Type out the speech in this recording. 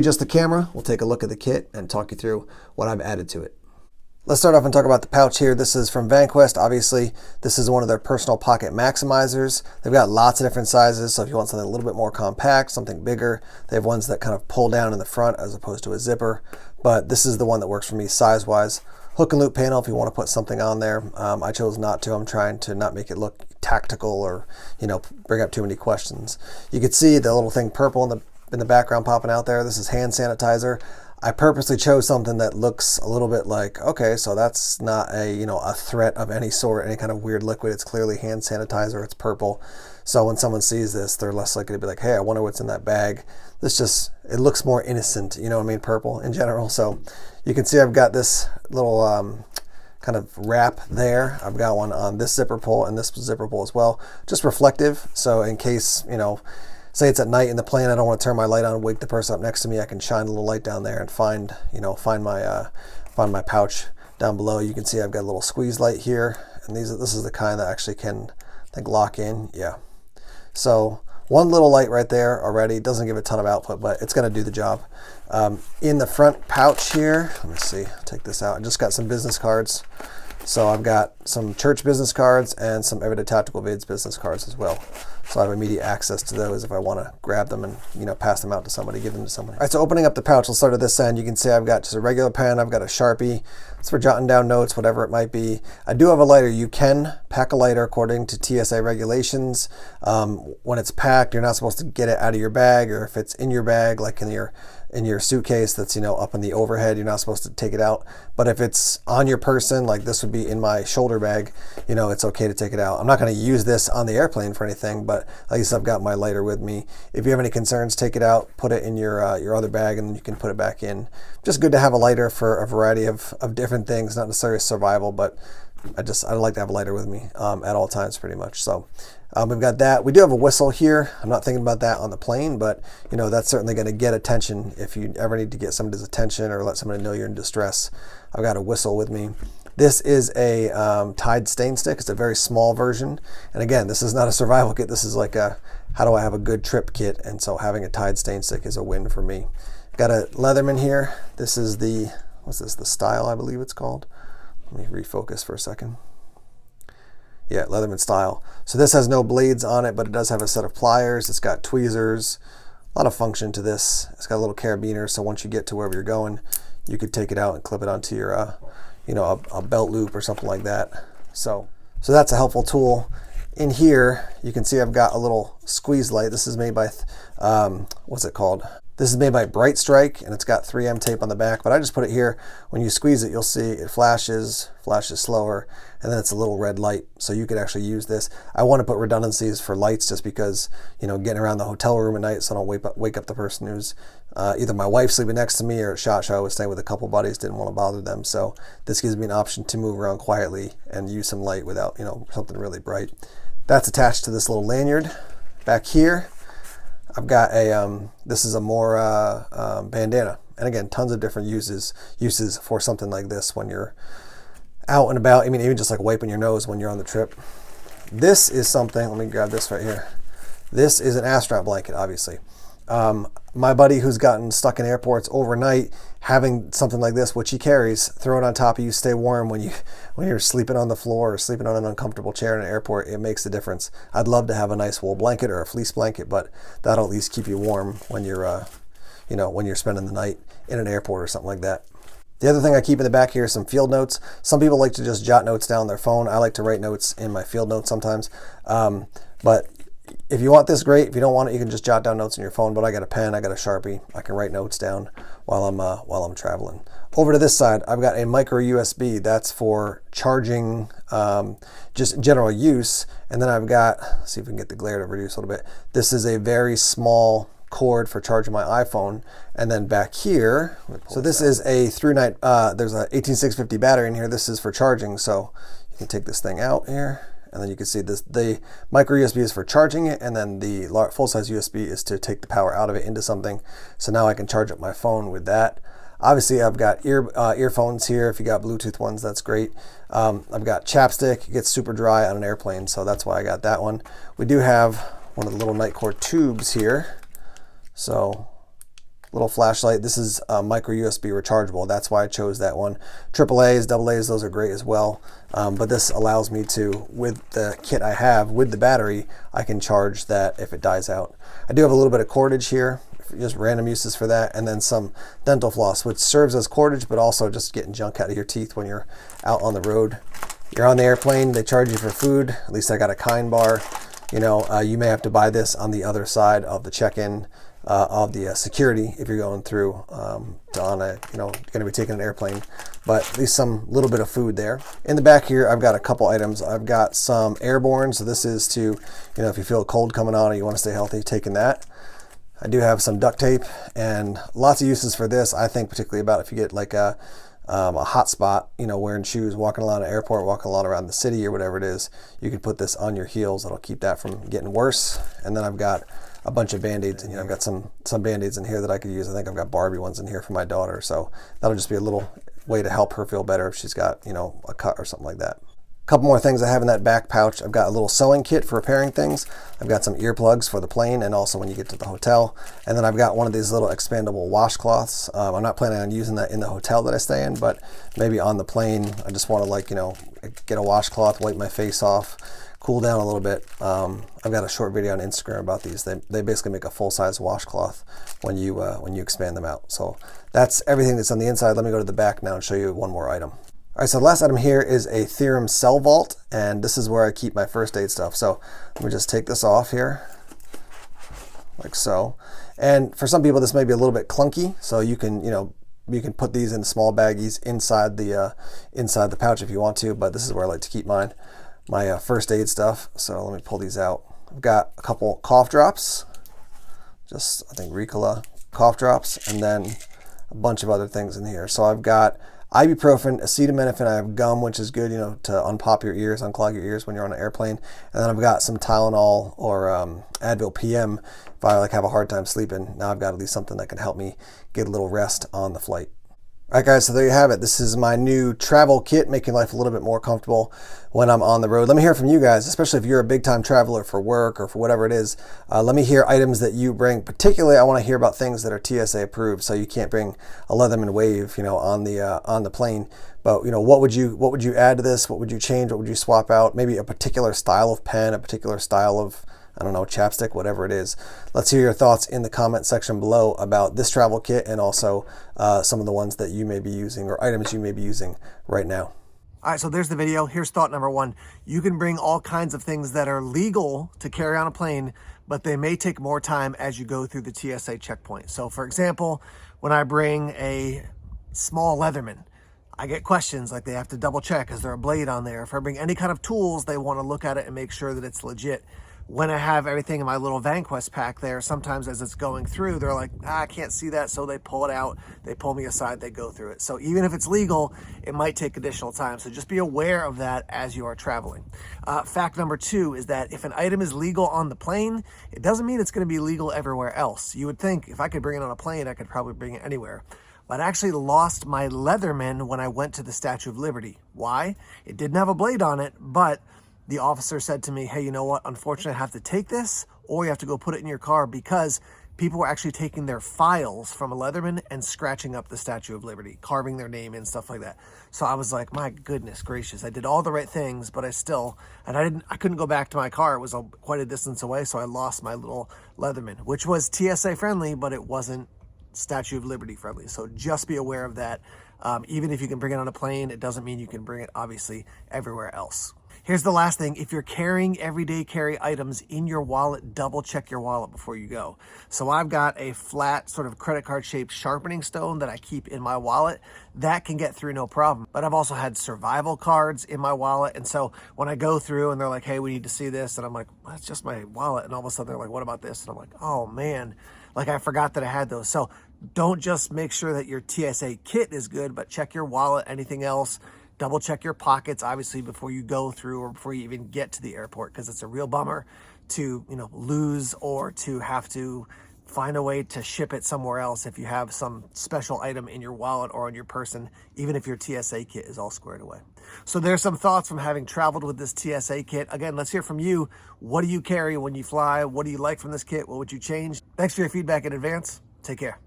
Just the camera, we'll take a look at the kit and talk you through what I've added to it. Let's start off and talk about the pouch here. This is from VanQuest. Obviously, this is one of their personal pocket maximizers. They've got lots of different sizes, so if you want something a little bit more compact, something bigger, they have ones that kind of pull down in the front as opposed to a zipper, but this is the one that works for me size-wise. Hook and loop panel if you want to put something on there. I chose not to. I'm trying to not make it look tactical or, bring up too many questions. You can see the little thing purple in the background popping out there. This is hand sanitizer. I purposely chose something that looks a little bit like, okay, so that's not a threat of any sort, any kind of weird liquid. It's clearly hand sanitizer. It's purple. So when someone sees this, they're less likely to be like, hey, I wonder what's in that bag. It looks more innocent, purple in general. So you can see I've got this little kind of wrap there. I've got one on this zipper pull and this zipper pull as well. Just reflective. So in case, say it's at night in the plane, I don't want to turn my light on and wake the person up next to me. I can shine a little light down there and find my pouch down below. You can see I've got a little squeeze light here, and this is the kind that actually can, I think, lock in. Yeah. So one little light right there already. Doesn't give a ton of output, but it's going to do the job. In the front pouch here, let me see. Take this out. I just got some business cards. So I've got some church business cards and some Everyday Tactical Vids business cards as well. So I have immediate access to those if I want to grab them and pass them out to somebody, give them to somebody. All right, so opening up the pouch, let's start at this end. You can see I've got just a regular pen, I've got a Sharpie. It's for jotting down notes, whatever it might be. I do have a lighter. You can pack a lighter according to TSA regulations. When it's packed, you're not supposed to get it out of your bag, or if it's in your bag, like in your suitcase that's up in the overhead, you're not supposed to take it out. But if it's on your person, like this would be in my shoulder bag, it's okay to take it out. I'm not going to use this on the airplane for anything, but at least I've got my lighter with me. If you have any concerns, take it out, put it in your other bag, and you can put it back in. Just good to have a lighter for a variety of different things, not necessarily survival, but I like to have a lighter with me at all times pretty much. So we've got that. We do have a whistle here. I'm not thinking about that on the plane, but that's certainly going to get attention if you ever need to get somebody's attention or let somebody know you're in distress. I've got a whistle with me. This is a Tide stain stick. It's a very small version. And again, this is not a survival kit. This is like a how do I have a good trip kit. And so having a Tide stain stick is a win for me. Got a Leatherman here. This is the Style, I believe it's called. Let me refocus for a second. Yeah, Leatherman Style. So this has no blades on it, but it does have a set of pliers. It's got tweezers, a lot of function to this. It's got a little carabiner, so once you get to wherever you're going, you could take it out and clip it onto your, a belt loop or something like that. So that's a helpful tool. In here, you can see I've got a little squeeze light. This is made by, what's it called? This is made by Bright Strike, and it's got 3M tape on the back, but I just put it here. When you squeeze it, you'll see it flashes slower, and then it's a little red light, so you could actually use this. I want to put redundancies for lights just because, getting around the hotel room at night so I don't wake up the person who's either my wife sleeping next to me or at SHOT Show. I was staying with a couple buddies, didn't want to bother them, so this gives me an option to move around quietly and use some light without, something really bright. That's attached to this little lanyard. Back here, I've got this is a more bandana. And again, tons of different uses for something like this when you're out and about. I mean, even just like wiping your nose when you're on the trip. This is something, let me grab this right here. This is an astronaut blanket, obviously. My buddy who's gotten stuck in airports overnight, having something like this, which he carries, throw it on top of you, stay warm when you're sleeping on the floor or sleeping on an uncomfortable chair in an airport. It makes a difference. I'd love to have a nice wool blanket or a fleece blanket, but that'll at least keep you warm when you're when you're spending the night in an airport or something like that. The other thing I keep in the back here is some field notes. Some people like to just jot notes down on their phone. I like to write notes in my field notes sometimes. But if you want this, great. If you don't want it, you can just jot down notes on your phone. But I got a pen, I got a Sharpie. I can write notes down while I'm traveling. Over to this side, I've got a micro USB. That's for charging, just general use. And then I've got, let's see if we can get the glare to reduce a little bit. This is a very small cord for charging my iPhone. And then back here, so this is a through night, there's a 18650 battery in here. This is for charging. So you can take this thing out here. And then you can see this, the micro USB is for charging it, and then the full-size USB is to take the power out of it into something. So now I can charge up my phone with that. Obviously, I've got earphones here. If you got Bluetooth ones, that's great. I've got chapstick. It gets super dry on an airplane, so that's why I got that one. We do have one of the little Nightcore tubes here. So little flashlight. This is micro USB rechargeable. That's why I chose that one. AAAs, AA's, those are great as well. But this allows me to, with the kit I have, with the battery, I can charge that if it dies out. I do have a little bit of cordage here, just random uses for that, and then some dental floss, which serves as cordage, but also just getting junk out of your teeth when you're out on the road. You're on the airplane, they charge you for food. At least I got a Kind bar. You know, you may have to buy this on the other side of the check-in of the security if you're going through on a, you know, going to be taking an airplane, but at least some little bit of food there. In the back here, I've got a couple items. I've got some airborne, so this is to, you know, if you feel a cold coming on or you want to stay healthy, taking that. I do have some duct tape and lots of uses for this. I think particularly about if you get like a hot spot, you know, wearing shoes, walking along an airport, walking along around the city or whatever it is, you can put this on your heels. It'll keep that from getting worse. And then I've got a bunch of Band-Aids, and you know, I've got some Band-Aids in here that I could use. I think I've got Barbie ones in here for my daughter, so that'll just be a little way to help her feel better if she's got, you know, a cut or something like that. Couple more things I have in that back pouch. I've got a little sewing kit for repairing things. I've got some earplugs for the plane and also when you get to the hotel. And then I've got one of these little expandable washcloths. I'm not planning on using that in the hotel that I stay in, but maybe on the plane, I just want to, like, you know, get a washcloth, wipe my face off, cool down a little bit. I've got a short video on Instagram about these. They basically make a full-size washcloth when you expand them out. So that's everything that's on the inside. Let me go to the back now and show you one more item. All right, so the last item here is a Theorem cell vault, and this is where I keep my first aid stuff. So let me just take this off here, like so. And for some people, this may be a little bit clunky, so you can, you know, you can put these in small baggies inside the pouch if you want to, but this is where I like to keep mine, my first aid stuff. So let me pull these out. I've got a couple cough drops, just I think Ricola cough drops, and then a bunch of other things in here. So I've got ibuprofen, acetaminophen, I have gum, which is good, you know, to unpop your ears, unclog your ears when you're on an airplane. And then I've got some Tylenol or Advil PM if I like have a hard time sleeping. Now I've got at least something that can help me get a little rest on the flight. All right, guys, so there you have it. This is my new travel kit, making life a little bit more comfortable when I'm on the road. Let me hear from you guys, especially if you're a big-time traveler for work or for whatever it is. Let me hear items that you bring. Particularly, I want to hear about things that are TSA approved, so you can't bring a Leatherman Wave, you know, on the plane. But, you know, what would you add to this? What would you change? What would you swap out? Maybe a particular style of pen, a particular style of, I don't know, chapstick, whatever it is. Let's hear your thoughts in the comment section below about this travel kit and also some of the ones that you may be using or items you may be using right now. All right, so there's the video. Here's thought number one. You can bring all kinds of things that are legal to carry on a plane, but they may take more time as you go through the TSA checkpoint. So for example, when I bring a small Leatherman, I get questions like they have to double check, is there a blade on there? If I bring any kind of tools, they want to look at it and make sure that it's legit. When I have everything in my little VanQuest pack there, sometimes as it's going through, they're like, I can't see that, so they pull it out, they pull me aside, they go through it. So even if it's legal, it might take additional time. So just be aware of that as you are traveling. Fact number two is that if an item is legal on the plane, it doesn't mean it's going to be legal everywhere else. You would think if I could bring it on a plane, I could probably bring it anywhere. But I actually lost my Leatherman when I went to the Statue of Liberty. Why? It didn't have a blade on it, but the officer said to me, hey, you know what? Unfortunately, I have to take this, or you have to go put it in your car, because people were actually taking their files from a Leatherman and scratching up the Statue of Liberty, carving their name in, stuff like that. So I was like, my goodness gracious, I did all the right things, but I couldn't go back to my car. It was quite a distance away, so I lost my little Leatherman, which was TSA friendly, but it wasn't Statue of Liberty friendly. So just be aware of that. Even if you can bring it on a plane, it doesn't mean you can bring it, obviously, everywhere else. Here's the last thing. If you're carrying everyday carry items in your wallet, double check your wallet before you go. So I've got a flat sort of credit card shaped sharpening stone that I keep in my wallet. That can get through no problem. But I've also had survival cards in my wallet. And so when I go through and they're like, hey, we need to see this. And I'm like, well, that's just my wallet. And all of a sudden they're like, what about this? And I'm like, oh man, like I forgot that I had those. So don't just make sure that your TSA kit is good, but check your wallet, anything else. Double check your pockets, obviously, before you go through or before you even get to the airport, because it's a real bummer to, you know, lose or to have to find a way to ship it somewhere else if you have some special item in your wallet or on your person, even if your TSA kit is all squared away. So there's some thoughts from having traveled with this TSA kit. Again, let's hear from you. What do you carry when you fly? What do you like from this kit? What would you change? Thanks for your feedback in advance. Take care.